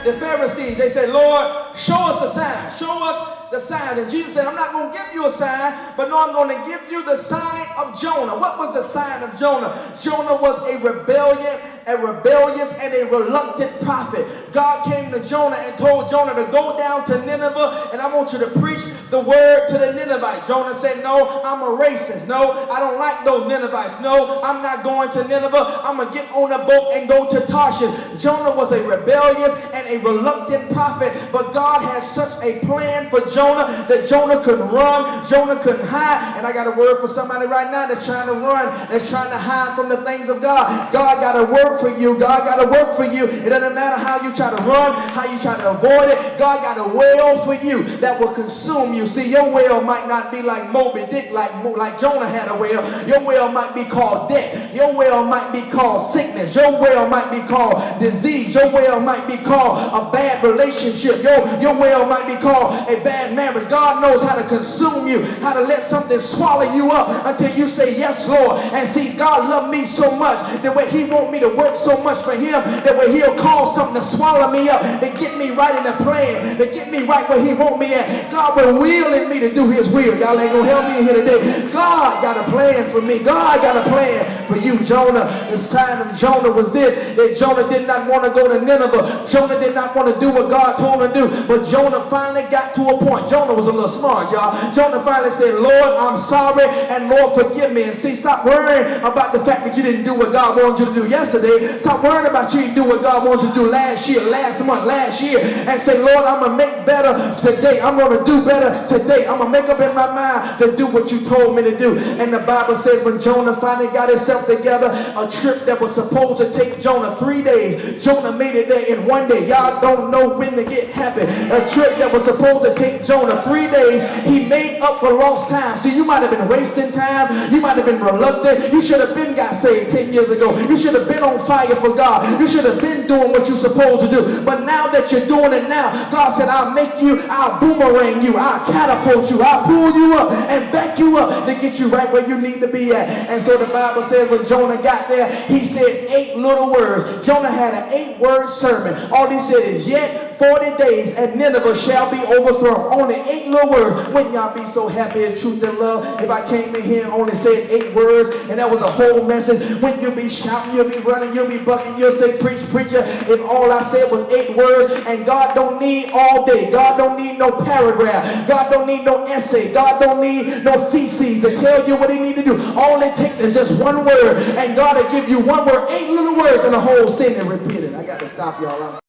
the Pharisees, they said, Lord, show us a sign. Show us the sign. And Jesus said, I'm not going to give you a sign, but no, I'm going to give you the sign of Jonah. What was the sign of Jonah? Jonah was a rebellious and a reluctant prophet. God came to Jonah and told Jonah to go down to Nineveh, and I want you to preach the word to the Ninevites. Jonah said, no, I'm a racist. No, I don't like those Ninevites. No, I'm not going to Nineveh. I'm going to get on a boat and go to Tarshish. Jonah was a rebellious and a reluctant prophet, but God had such a plan for Jonah that Jonah couldn't run, Jonah couldn't hide. And I got a word for somebody right now that's trying to run, that's trying to hide from the things of God. God got a word for you. God got a work for you. It doesn't matter how you try to run, how you try to avoid it. God got a well for you that will consume you. See, your well might not be like Moby Dick, like Jonah had a well. Your well might be called death. Your well might be called sickness. Your well might be called disease. Your well might be called a bad relationship. Your well might be called a bad marriage. God knows how to consume you, how to let something swallow you up until you say, yes, Lord. And see, God loved me so much that way he wants me to work so much for him that way he'll cause something to swallow me up, to get me right in the plan, to get me right where he want me at. God will will in me to do his will. Y'all ain't gonna help me in here today. God got a plan for me. God got a plan for you. Jonah, the sign of Jonah was this, that Jonah did not want to go to Nineveh. Jonah did not want to do what God told him to do. But Jonah finally got to a point. Jonah was a little smart, y'all. Jonah finally said, Lord, I'm sorry, and Lord, forgive me. And see, stop worrying about the fact that you didn't do what God wanted you to do yesterday. Stop worrying about you didn't do what God wants you to do last year, last month, last year. And say, Lord, I'm going to make better today. I'm going to do better today. I'm going to make up in my mind to do what you told me to do. And the Bible says when Jonah finally got himself together, a trip that was supposed to take Jonah 3 days, Jonah made it there in 1 day. Y'all don't know when to get happy. A trip that was supposed to take Jonah 3 days, he made up for lost time. See, you might have been wasting time. You might have been reluctant. You should have been got saved 10 years ago. You should have been on fire for God. You should have been doing what you're supposed to do. But now that you're doing it now, God said, I'll make you, I'll boomerang you, I'll catapult you, I'll pull you up and back you up to get you right where you need to be at. And so the Bible says when Jonah got there, he said 8 little words. Jonah had an 8-word sermon. All he said is, yet 40 days and Nineveh shall be overthrown. Only 8 little words. Wouldn't y'all be so happy in truth and love if I came in here and only said 8 words and that was a whole message? Wouldn't you be shouting, you'll be running, you'll be bucking, you'll say, preach, preacher, if all I said was 8 words? And God don't need all day. God don't need no paragraph. God don't need no essay. God don't need no theses to tell you what he need to do. All it takes is just 1 word, and God will give you 1 word, 8 little words, and the whole sentence repeated. I got to stop y'all.